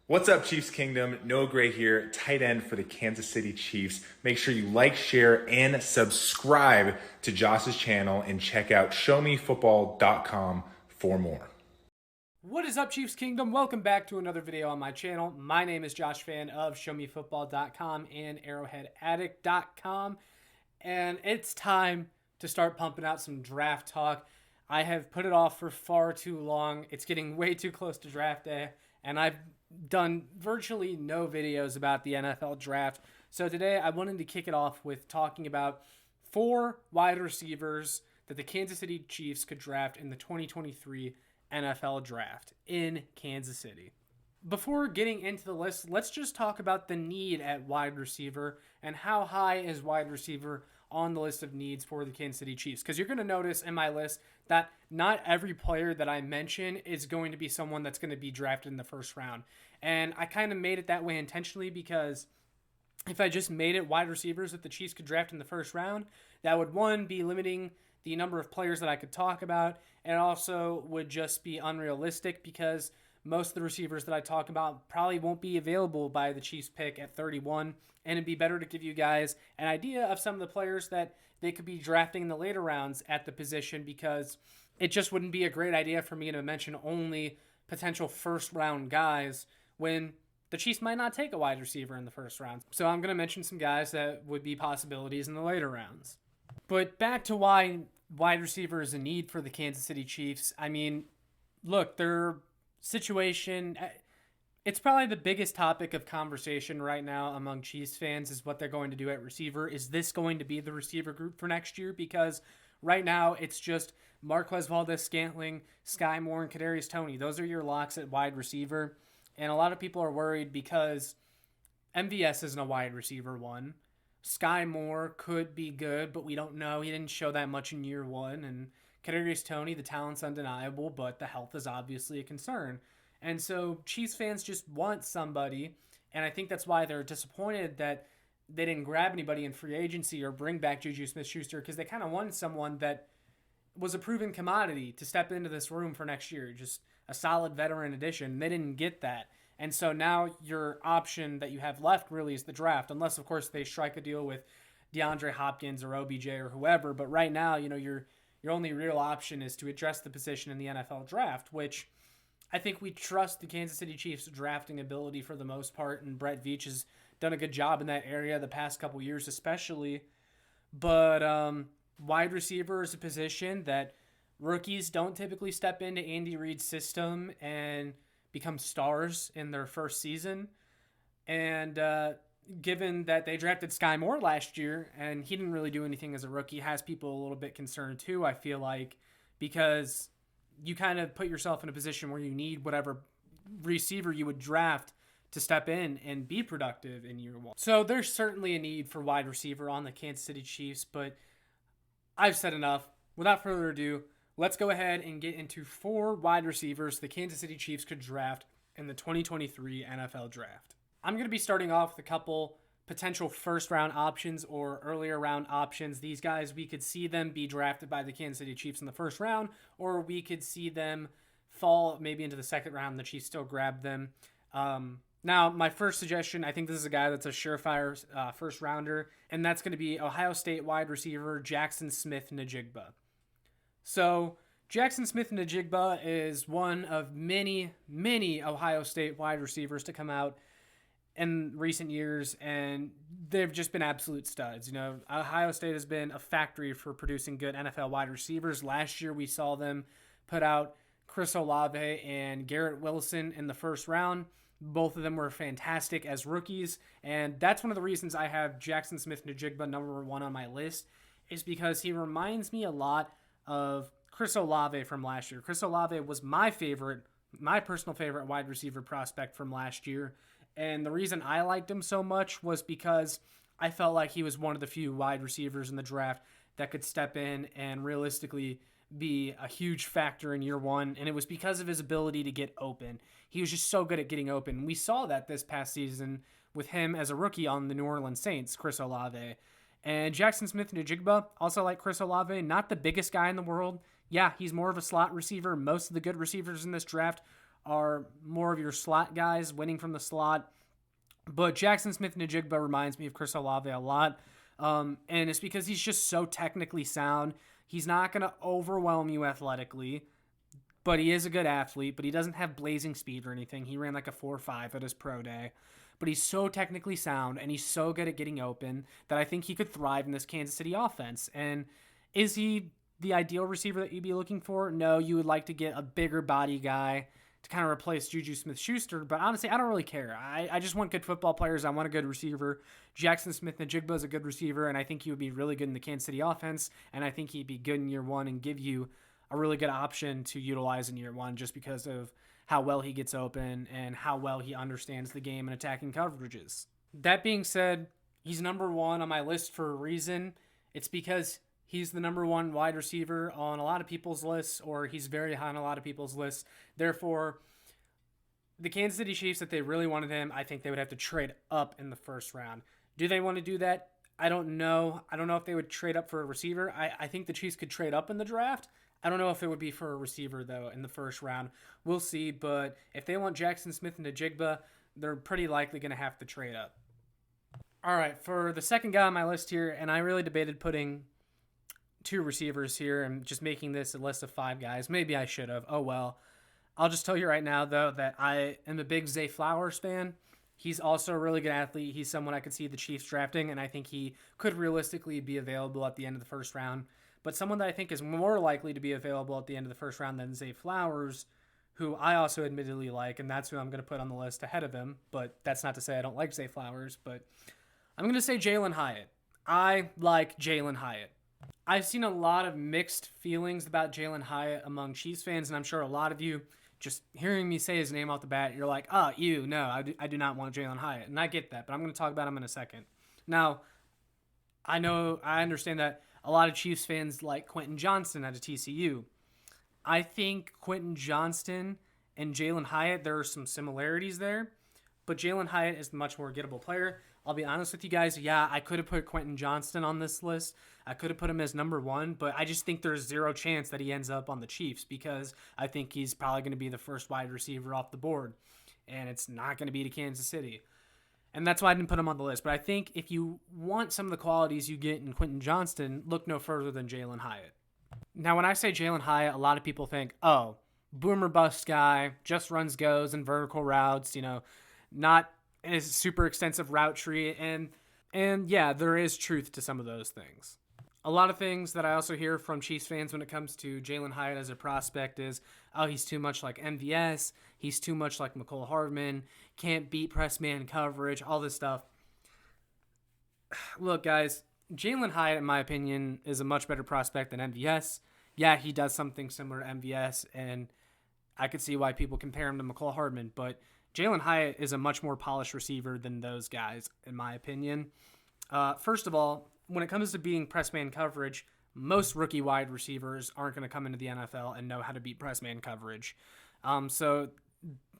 What's up, Chiefs Kingdom? Noah Gray here, tight end for the Kansas City Chiefs. Make sure you like, share, and subscribe to Josh's channel and check out showmefootball.com for more. What is up, Chiefs Kingdom? Welcome back to another video on my channel. My name is Josh Fan of showmefootball.com and arrowheadaddict.com. And it's time to start pumping out some draft talk. I have put it off for far too long. It's getting way too close to draft day, and I've done virtually no videos about the NFL draft. So today I wanted to kick it off with talking about 4 wide receivers that the Kansas City Chiefs could draft in the 2023 NFL draft in Kansas City. Before getting into the list, let's just talk about the need at wide receiver and how high is wide receiver on the list of needs for the Kansas City Chiefs. Because you're going to notice in my list that not every player that I mention is going to be someone that's going to be drafted in the first round. And I kind of made it that way intentionally because if I just made it wide receivers that the Chiefs could draft in the first round, that would, one, be limiting the number of players that I could talk about, and also would just be unrealistic because most of the receivers that I talk about probably won't be available by the Chiefs pick at 31, and it'd be better to give you guys an idea of some of the players that they could be drafting in the later rounds at the position, because it just wouldn't be a great idea for me to mention only potential first-round guys when the Chiefs might not take a wide receiver in the first round. So I'm going to mention some guys that would be possibilities in the later rounds. But back to why wide receiver is a need for the Kansas City Chiefs. I mean, look, their situation, it's probably the biggest topic of conversation right now among Chiefs fans is what they're going to do at receiver. Is this going to be the receiver group for next year? Because right now it's just Marquez Valdes-Scantling, Sky Moore, and Kadarius Toney. Those are your locks at wide receiver. And a lot of people are worried because MVS isn't a wide receiver one. Sky Moore could be good, but we don't know. He didn't show that much in year one. And Kadarius Toney, the talent's undeniable, but the health is obviously a concern. And so Chiefs fans just want somebody, and I think that's why they're disappointed that they didn't grab anybody in free agency or bring back Juju Smith-Schuster, because they kind of wanted someone that was a proven commodity to step into this room for next year, just a solid veteran addition. They didn't get that. And so now your option that you have left really is the draft, unless, of course, they strike a deal with DeAndre Hopkins or OBJ or whoever. But right now, your only real option is to address the position in the NFL draft, which I think we trust the Kansas City Chiefs' drafting ability for the most part, and Brett Veach has done a good job in that area the past couple years especially. But wide receiver is a position that rookies don't typically step into Andy Reid's system and become stars in their first season. And given that they drafted Sky Moore last year and he didn't really do anything as a rookie, has people a little bit concerned too, I feel like, because you kind of put yourself in a position where you need whatever receiver you would draft to step in and be productive in year one. So there's certainly a need for wide receiver on the Kansas City Chiefs, but I've said enough. Without further ado, let's go ahead and get into 4 wide receivers the Kansas City Chiefs could draft in the 2023 NFL Draft. I'm going to be starting off with a couple potential first-round options or earlier round options. These guys, we could see them be drafted by the Kansas City Chiefs in the first round, or we could see them fall maybe into the second round. The Chiefs still grab them. Now, my first suggestion, I think this is a guy that's a surefire first-rounder, and that's going to be Ohio State wide receiver Jackson Smith-Njigba. So Jackson Smith-Njigba is one of many, many Ohio State wide receivers to come out in recent years, and they've just been absolute studs. Ohio State has been a factory for producing good NFL wide receivers. Last year, we saw them put out Chris Olave and Garrett Wilson in the first round. Both of them were fantastic as rookies, and that's one of the reasons I have Jackson Smith-Njigba number 1 on my list, is because he reminds me a lot of Chris Olave from last year. Chris Olave was my personal favorite wide receiver prospect from last year, and the reason I liked him so much was because I felt like he was one of the few wide receivers in the draft that could step in and realistically be a huge factor in year one, and it was because of his ability to get open. He was just so good at getting open. We saw that this past season with him as a rookie on the New Orleans Saints, Chris Olave. And Jackson Smith-Njigba, also like Chris Olave, not the biggest guy in the world. Yeah, he's more of a slot receiver. Most of the good receivers in this draft are more of your slot guys winning from the slot. But Jackson Smith-Njigba reminds me of Chris Olave a lot. And it's because he's just so technically sound. He's not going to overwhelm you athletically, but he is a good athlete, but he doesn't have blazing speed or anything. He ran like a 4.5 at his pro day. But he's so technically sound, and he's so good at getting open that I think he could thrive in this Kansas City offense. And is he the ideal receiver that you'd be looking for? No, you would like to get a bigger body guy to kind of replace Juju Smith-Schuster, but honestly, I don't really care. I just want good football players. I want a good receiver. Jackson Smith-Njigba is a good receiver, and I think he would be really good in the Kansas City offense, and I think he'd be good in year one and give you a really good option to utilize in year one just because of how well he gets open and how well he understands the game and attacking coverages. That being said, he's number one on my list for a reason. It's because he's the number one wide receiver on a lot of people's lists, or he's very high on a lot of people's lists. Therefore, the Kansas City Chiefs, if they really wanted him, I think they would have to trade up in the first round. Do they want to do that? I don't know. I don't know if they would trade up for a receiver. I think the Chiefs could trade up in the draft. I don't know if it would be for a receiver, though, in the first round. We'll see. But if they want Jackson Smith-Njigba, they're pretty likely going to have to trade up. All right, for the second guy on my list here, and I really debated putting 2 receivers here and just making this a list of 5 guys. Maybe I should have. Oh, well. I'll just tell you right now, though, that I am a big Zay Flowers fan. He's also a really good athlete. He's someone I could see the Chiefs drafting, and I think he could realistically be available at the end of the first round. But someone that I think is more likely to be available at the end of the first round than Zay Flowers, who I also admittedly like, and that's who I'm going to put on the list ahead of him. But that's not to say I don't like Zay Flowers, but I'm going to say Jalen Hyatt. I like Jalen Hyatt. I've seen a lot of mixed feelings about Jalen Hyatt among Chiefs fans, and I'm sure a lot of you, just hearing me say his name off the bat, you're like, oh, I do not want Jalen Hyatt. And I get that, but I'm going to talk about him in a second. Now, I understand that a lot of Chiefs fans like Quentin Johnston out of TCU. I think Quentin Johnston and Jalen Hyatt, there are some similarities there, but Jalen Hyatt is the much more gettable player. I'll be honest with you guys. Yeah, I could have put Quentin Johnston on this list. I could have put him as number 1, but I just think there's 0 chance that he ends up on the Chiefs because I think he's probably going to be the first wide receiver off the board, and it's not going to be to Kansas City. And that's why I didn't put him on the list. But I think if you want some of the qualities you get in Quentin Johnston, look no further than Jalen Hyatt. Now, when I say Jalen Hyatt, a lot of people think, oh, boomer bust guy, just runs goes and vertical routes, not a super extensive route tree. And yeah, there is truth to some of those things. A lot of things that I also hear from Chiefs fans when it comes to Jalen Hyatt as a prospect is, oh, he's too much like MVS. He's too much like McCole Hardman. Can't beat press man coverage, all this stuff. Look, guys, Jalen Hyatt, in my opinion, is a much better prospect than MVS. Yeah, he does something similar to MVS, and I could see why people compare him to McCole Hardman, but Jalen Hyatt is a much more polished receiver than those guys, in my opinion. First of all, when it comes to beating press man coverage, most rookie wide receivers aren't going to come into the NFL and know how to beat press man coverage. So,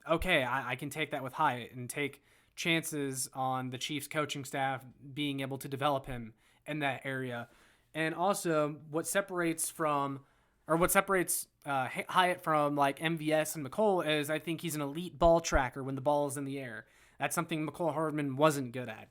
okay, I can take that with Hyatt and take chances on the Chiefs coaching staff being able to develop him in that area. And also, what separates Hyatt from like MVS and McCole is I think he's an elite ball tracker when the ball is in the air. That's something McCole Hardman wasn't good at.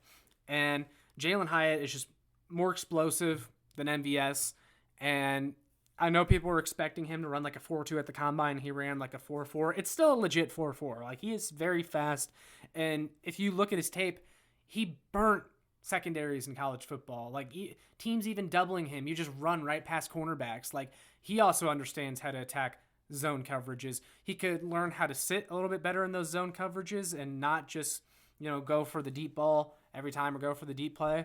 And Jalen Hyatt is just more explosive than MVS, and I know people were expecting him to run like a 4.2 at the combine. He ran like a 4.4. It's still a legit 4.4. Like, he is very fast, and if you look at his tape, he burnt secondaries in college football. Like, teams even doubling him, you just run right past cornerbacks. Like, he also understands how to attack zone coverages. He could learn how to sit a little bit better in those zone coverages and not just, go for the deep ball every time or go for the deep play.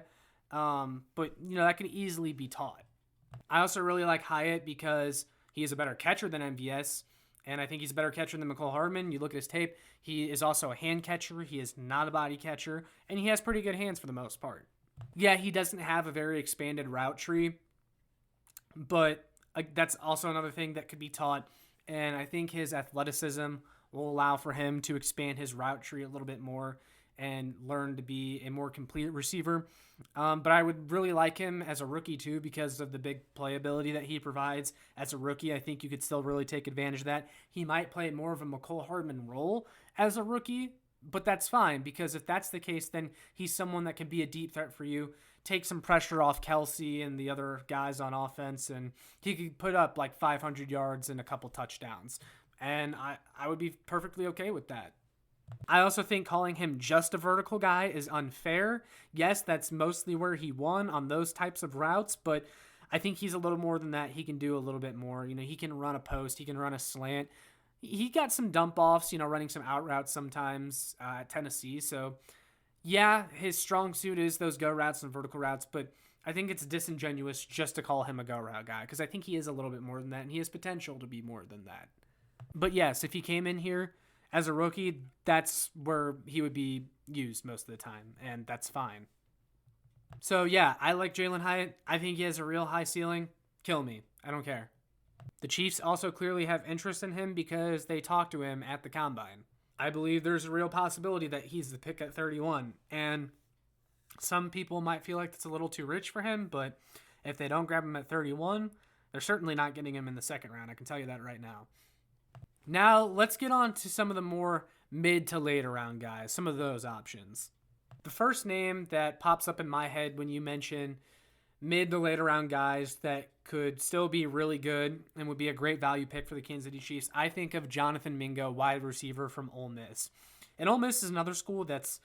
But that can easily be taught. I also really like Hyatt because he is a better catcher than MVS, and I think he's a better catcher than McCole Hardman. You look at his tape, he is also a hand catcher. He is not a body catcher, and he has pretty good hands for the most part. Yeah, he doesn't have a very expanded route tree, but that's also another thing that could be taught, and I think his athleticism will allow for him to expand his route tree a little bit more. and learn to be a more complete receiver. But I would really like him as a rookie too because of the big playability that he provides as a rookie. I think you could still really take advantage of that. He might play more of a McCole Hardman role as a rookie, but that's fine because if that's the case, then he's someone that can be a deep threat for you, take some pressure off Kelsey and the other guys on offense, and he could put up like 500 yards and a couple touchdowns. And I would be perfectly okay with that. I also think calling him just a vertical guy is unfair. Yes, that's mostly where he won on those types of routes, but I think he's a little more than that. He can do a little bit more. He can run a post. He can run a slant. He got some dump offs, running some out routes sometimes at Tennessee. So, yeah, his strong suit is those go routes and vertical routes, but I think it's disingenuous just to call him a go route guy because I think he is a little bit more than that, and he has potential to be more than that. But yes, if he came in here as a rookie, that's where he would be used most of the time, and that's fine. So, yeah, I like Jalen Hyatt. I think he has a real high ceiling. Kill me. I don't care. The Chiefs also clearly have interest in him because they talked to him at the Combine. I believe there's a real possibility that he's the pick at 31, and some people might feel like it's a little too rich for him, but if they don't grab him at 31, they're certainly not getting him in the second round. I can tell you that right now. Now, let's get on to some of the more mid to later round guys, some of those options. The first name that pops up in my head when you mention mid to later round guys that could still be really good and would be a great value pick for the Kansas City Chiefs, I think of Jonathan Mingo, wide receiver from Ole Miss. And Ole Miss is another school that's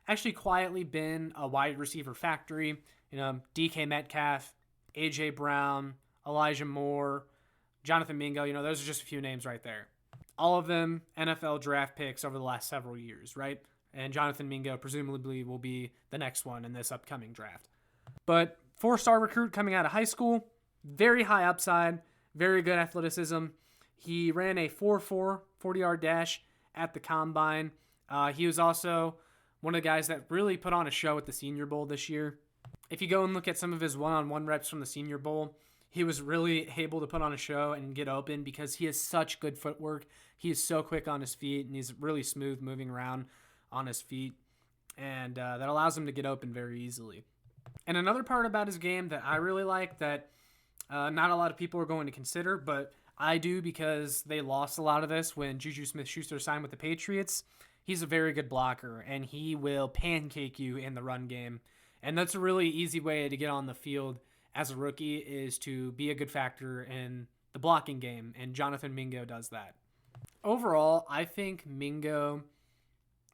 actually quietly been a wide receiver factory. DK Metcalf, AJ Brown, Elijah Moore, Jonathan Mingo, those are just a few names right there. All of them NFL draft picks over the last several years, right? And Jonathan Mingo presumably will be the next one in this upcoming draft. But 4-star recruit coming out of high school, very high upside, very good athleticism. He ran a 4.4 40-yard dash at the Combine. He was also one of the guys that really put on a show at the Senior Bowl this year. If you go and look at some of his one-on-one reps from the Senior Bowl, he was really able to put on a show and get open because he has such good footwork. He is so quick on his feet, and he's really smooth moving around on his feet, and that allows him to get open very easily. And another part about his game that I really like that not a lot of people are going to consider, but I do because they lost a lot of this when Juju Smith-Schuster signed with the Patriots. He's a very good blocker, and he will pancake you in the run game. And that's a really easy way to get on the field as a rookie is to be a good factor in the blocking game, and Jonathan Mingo does that. Overall, I think Mingo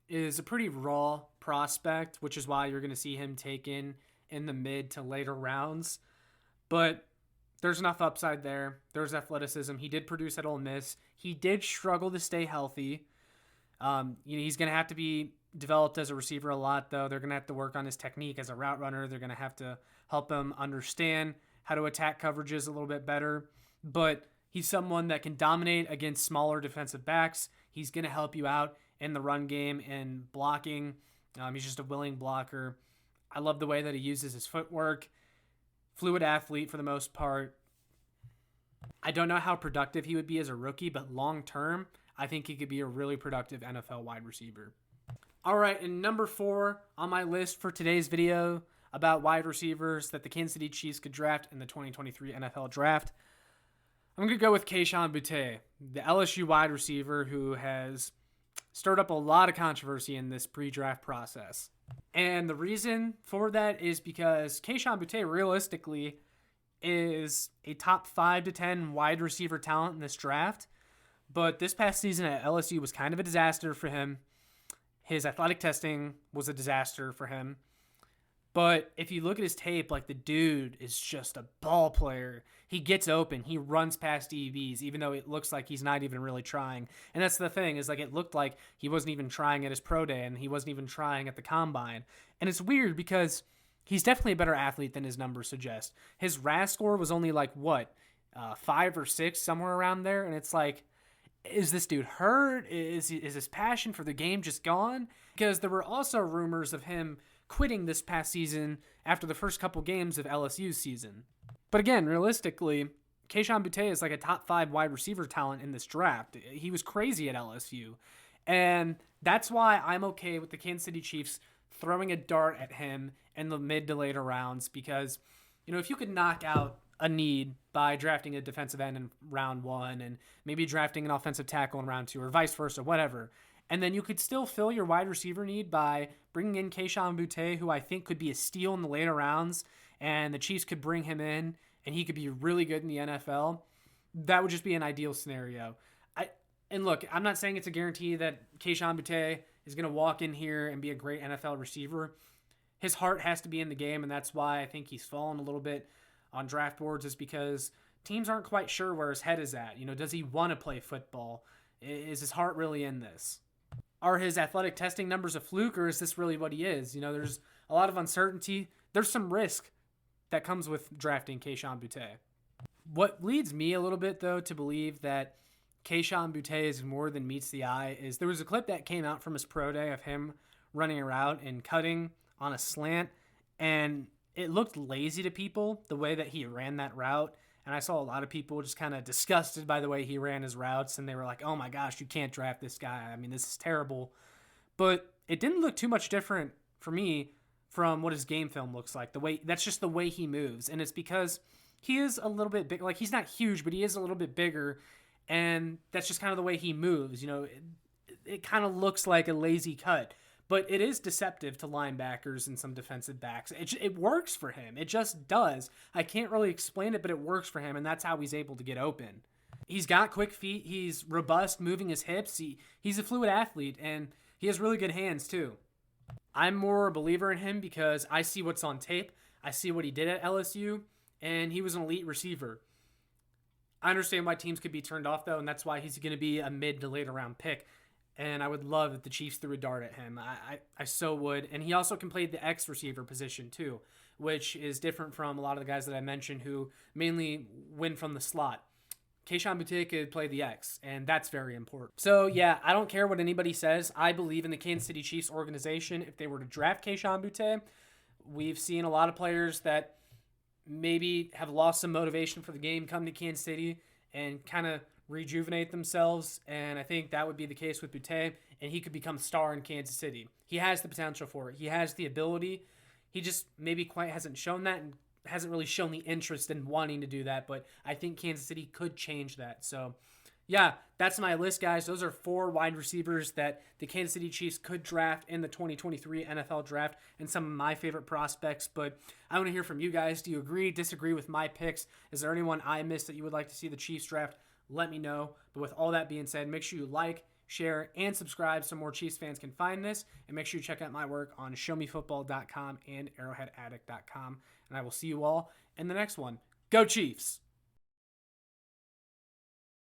is a pretty raw prospect, which is why you're going to see him taken in the mid to later rounds. But there's enough upside there. There's athleticism. He did produce at Ole Miss. He did struggle to stay healthy. He's going to have to be developed as a receiver a lot, though. They're going to have to work on his technique as a route runner. They're going to have to help him understand how to attack coverages a little bit better. But he's someone that can dominate against smaller defensive backs. He's going to help you out in the run game and blocking. He's just a willing blocker. I love the way that he uses his footwork. Fluid athlete for the most part. I don't know how productive he would be as a rookie, but long term, I think he could be a really productive NFL wide receiver. All right, and number 4 on my list for today's video about wide receivers that the Kansas City Chiefs could draft in the 2023 NFL Draft, I'm going to go with Keyshawn Booty, the LSU wide receiver who has stirred up a lot of controversy in this pre-draft process. And the reason for that is because Keyshawn Booty realistically is a top 5 to 10 wide receiver talent in this draft. But this past season at LSU was kind of a disaster for him. His athletic testing was a disaster for him. But if you look at his tape, the dude is just a ball player. He gets open. He runs past DBs, even though it looks like he's not even really trying. And that's the thing, is it looked like he wasn't even trying at his pro day, and he wasn't even trying at the Combine. And it's weird because he's definitely a better athlete than his numbers suggest. His RAS score was only 5 or 6, somewhere around there. And it's is this dude hurt? Is his passion for the game just gone? Because there were also rumors of him quitting this past season after the first couple games of LSU's season. But again, realistically, Keyshawn Booty is a top 5 wide receiver talent in this draft. He was crazy at LSU. And That's why I'm okay with the Kansas City Chiefs throwing a dart at him in the mid to later rounds because, if you could knock out a need by drafting a defensive end in round 1 and maybe drafting an offensive tackle in round 2 or vice versa, whatever, and then you could still fill your wide receiver need by bringing in Keyshawn Booty, who I think could be a steal in the later rounds, and the Chiefs could bring him in and he could be really good in the NFL. That would just be an ideal scenario. And look, I'm not saying it's a guarantee that Keyshawn Booty is going to walk in here and be a great NFL receiver. His heart has to be in the game, and that's why I think he's fallen a little bit on draft boards, is because teams aren't quite sure where his head is at. Does he want to play football? Is his heart really in this? Are his athletic testing numbers a fluke, or is this really what he is? There's a lot of uncertainty. There's some risk that comes with drafting Keyshawn Booty. What leads me a little bit, though, to believe that Keyshawn Booty is more than meets the eye is there was a clip that came out from his pro day of him running a route and cutting on a slant, and it looked lazy to people the way that he ran that route. And I saw a lot of people just kind of disgusted by the way he ran his routes, and they were like, oh my gosh, you can't draft this guy. I mean, this is terrible. But it didn't look too much different for me from what his game film looks like. That's just the way he moves. And it's because he is a little bit big. Like, he's not huge, but he is a little bit bigger. And that's just kind of the way he moves. It kind of looks like a lazy cut, but it is deceptive to linebackers and some defensive backs. It works for him. It just does. I can't really explain it, but it works for him, and that's how he's able to get open. He's got quick feet. He's robust, moving his hips. He's a fluid athlete, and he has really good hands too. I'm more a believer in him because I see what's on tape. I see what he did at LSU, and he was an elite receiver. I understand why teams could be turned off, though, and that's why he's going to be a mid to later round pick. And I would love if the Chiefs threw a dart at him. I so would. And he also can play the X receiver position, too, which is different from a lot of the guys that I mentioned who mainly win from the slot. Keyshawn Booty could play the X, and that's very important. So, yeah, I don't care what anybody says. I believe in the Kansas City Chiefs organization. If they were to draft Keyshawn Booty, we've seen a lot of players that maybe have lost some motivation for the game come to Kansas City and kind of rejuvenate themselves, and I think that would be the case with Booty, and he could become a star in Kansas City. He has the potential for it. He has the ability. He just maybe quite hasn't shown that and hasn't really shown the interest in wanting to do that, but I think Kansas City could change that. So, yeah, that's my list, guys. Those are 4 wide receivers that the Kansas City Chiefs could draft in the 2023 NFL draft and some of my favorite prospects. But I want to hear from you guys. Do you agree, disagree with my picks? Is there anyone I missed that you would like to see the Chiefs draft? Let me know. But with all that being said, make sure you like, share, and subscribe so more Chiefs fans can find this. And make sure you check out my work on showmefootball.com and arrowheadaddict.com. And I will see you all in the next one. Go Chiefs!